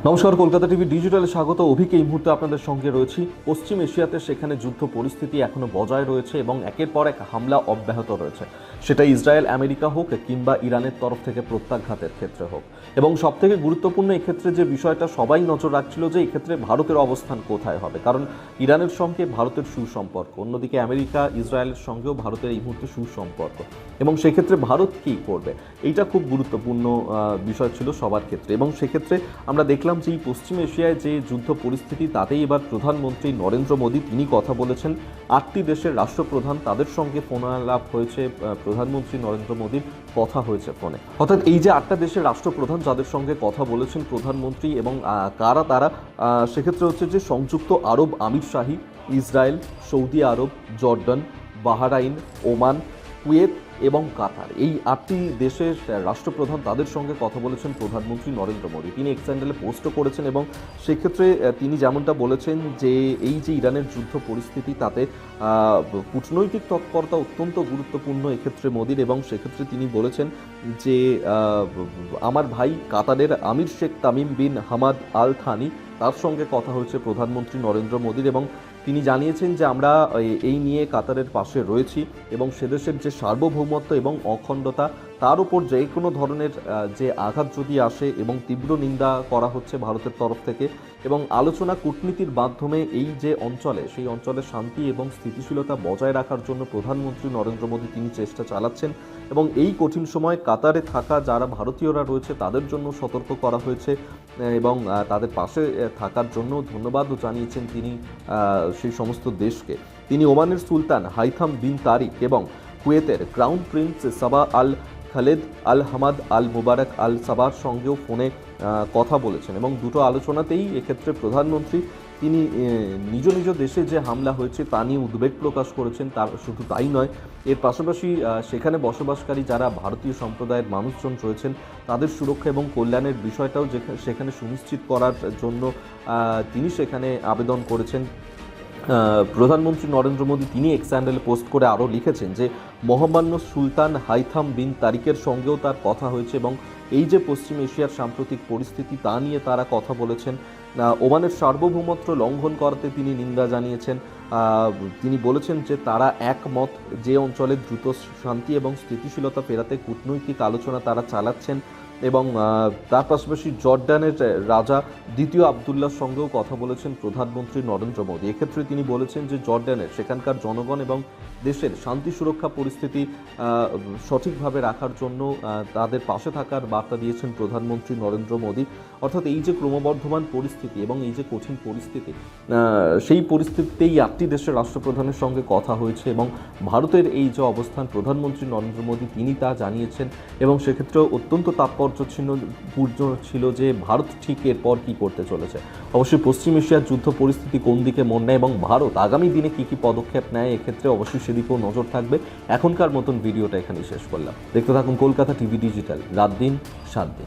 নমস্কার, কলকাতা টিভি ডিজিটালে স্বাগত। অভিক এই মুহূর্তে আপনাদের সঙ্গে রয়েছি। পশ্চিম এশিয়াতে সেখানে যুদ্ধ পরিস্থিতি এখনো বজায় রয়েছে এবং একের পর এক হামলা অব্যাহত রয়েছে, সেটা ইসরায়েল আমেরিকা হোক কিংবা ইরানের তরফ থেকে প্রত্যাঘাতের ক্ষেত্রে হোক। এবং সবথেকে গুরুত্বপূর্ণ এক্ষেত্রে যে বিষয়টা সবাই নজর রাখছিল যে এক্ষেত্রে ভারতের অবস্থান কোথায় হবে, কারণ ইরানের সঙ্গে ভারতের সুসম্পর্ক, অন্যদিকে আমেরিকা ইসরায়েলের সঙ্গেও ভারতের এই মুহূর্তে সুসম্পর্ক, এবং সেক্ষেত্রে ভারত কী করবে এইটা খুব গুরুত্বপূর্ণ বিষয় ছিল সবার ক্ষেত্রে। এবং সেক্ষেত্রে আমরা দেখলাম যে এই পশ্চিম এশিয়ায় যে যুদ্ধ পরিস্থিতি তাতেই এবার প্রধানমন্ত্রী নরেন্দ্র মোদী তিনি কথা বলেছেন। 8টি দেশের রাষ্ট্রপ্রধান তাদের সঙ্গে ফোনালাপ হয়েছে, প্রধানমন্ত্রী নরেন্দ্র মোদীর কথা হয়েছে ফোনে। অর্থাৎ এই যে 8টা দেশের রাষ্ট্রপ্রধান যাদের সঙ্গে কথা বলেছেন প্রধানমন্ত্রী এবং কারা তারা, সেক্ষেত্রে হচ্ছে যে সংযুক্ত আরব আমিরশাহী, ইসরায়েল, সৌদি আরব, জর্ডান, বাহরাইন, ওমান, কুয়েত এবং কাতার। এই 8টি দেশের রাষ্ট্রপ্রধান তাদের সঙ্গে কথা বলেছেন প্রধানমন্ত্রী নরেন্দ্র মোদী। তিনি এক্স হ্যান্ডেলে পোস্টও করেছেন এবং সেক্ষেত্রে তিনি যেমনটা বলেছেন যে এই যে ইরানের যুদ্ধ পরিস্থিতি তাতে কূটনৈতিক তৎপরতা অত্যন্ত গুরুত্বপূর্ণ এক্ষেত্রে মোদীর, এবং সেক্ষেত্রে তিনি বলেছেন যে আমার ভাই কাতারের আমির Sheikh Tamim bin Hamad Al Thani তার সঙ্গে কথা হয়েছে প্রধানমন্ত্রী নরেন্দ্র মোদীর, এবং তিনি জানিয়েছেন যে আমরা এই নিয়ে কাতারের পাশে রয়েছি এবং সেদেশের যে সার্বভৌমত্ব এবং অখণ্ডতা তার উপর যে কোনো ধরনের যে আঘাত যদি আসে এবং তীব্র নিন্দা করা হচ্ছে ভারতের তরফ থেকে, এবং আলোচনা কূটনীতির মাধ্যমে এই যে অঞ্চলে সেই অঞ্চলের শান্তি এবং স্থিতিশীলতা বজায় রাখার জন্য প্রধানমন্ত্রী নরেন্দ্র মোদী তিনি চেষ্টা চালাচ্ছেন। এবং এই কঠিন সময় কাতারে থাকা যারা ভারতীয়রা রয়েছে তাদের জন্য সতর্ক করা হয়েছে এবং তাদের পাশে থাকার জন্য ধন্যবাদও জানিয়েছেন তিনি সেই সমস্ত দেশকে। তিনি ওমানের সুলতান হাইথাম বিন তারিক এবং কুয়েতের ক্রাউন প্রিন্স সাবা আল খালেদ আল হামাদ আল মুবারক আল সাবার সঙ্গেও ফোনে কথা বলেছেন, এবং দুটো আলোচনাতেই এক্ষেত্রে প্রধানমন্ত্রী তিনি নিজ নিজ দেশে যে হামলা হয়েছে তা নিয়ে উদ্বেগ প্রকাশ করেছেন। তার শুধু তাই নয়, এর পাশাপাশি সেখানে বসবাসকারী যারা ভারতীয় সম্প্রদায়ের মানুষজন রয়েছেন তাদের সুরক্ষা এবং কল্যাণের বিষয়টাও সেখানে সুনিশ্চিত করার জন্য তিনি সেখানে আবেদন করেছেন। প্রধানমন্ত্রী নরেন্দ্র মোদী তিনি এক্স হ্যান্ডেলে পোস্ট করে আরও লিখেছেন যে মহামান্য সুলতান হাইথাম বিন তারিকের সঙ্গেও তার কথা হয়েছে এবং এই যে পশ্চিম এশিয়ার সাম্প্রতিক পরিস্থিতি তা নিয়ে তারা কথা বলেছেন। ওমানের সার্বভৌমত্ব লঙ্ঘন করাতে তিনি নিন্দা জানিয়েছেন। তিনি বলেছেন যে তারা একমত যে অঞ্চলে দ্রুত শান্তি এবং স্থিতিশীলতা ফেরাতে কূটনৈতিক আলোচনা তারা চালাচ্ছেন, এবং তার পাশাপাশি জর্ডানের রাজা দ্বিতীয় আবদুল্লাহর সঙ্গেও কথা বলেছেন প্রধানমন্ত্রী নরেন্দ্র মোদী। এক্ষেত্রে তিনি বলেছেন যে জর্ডানের সেখানকার জনগণ এবং দেশের শান্তি সুরক্ষা পরিস্থিতি সঠিকভাবে রাখার জন্য তাদের পাশে থাকার বার্তা দিয়েছেন প্রধানমন্ত্রী নরেন্দ্র মোদী। অর্থাৎ এই যে ক্রমবর্ধমান পরিস্থিতি এবং এই যে কঠিন পরিস্থিতি, সেই পরিস্থিতিতেই 8টি দেশের রাষ্ট্রপ্রধানের সঙ্গে কথা হয়েছে এবং ভারতের এই যে অবস্থান প্রধানমন্ত্রী নরেন্দ্র মোদী তিনি তা জানিয়েছেন, এবং সেক্ষেত্রে অত্যন্ত তাৎপর্যপূর্ণ ছিল যে ভারত ঠিক এরপর কী করতে চলেছে। অবশ্যই পশ্চিম এশিয়ার যুদ্ধ পরিস্থিতি কোন দিকে মন নেয় এবং ভারত আগামী দিনে কী কী পদক্ষেপ নেয় এক্ষেত্রে অবশ্যই সেদিকেও নজর থাকবে। এখনকার মতন ভিডিওটা এখানেই শেষ করলাম। দেখতে থাকুন কলকাতা টিভি ডিজিটাল, রাত দিন 7 দিন।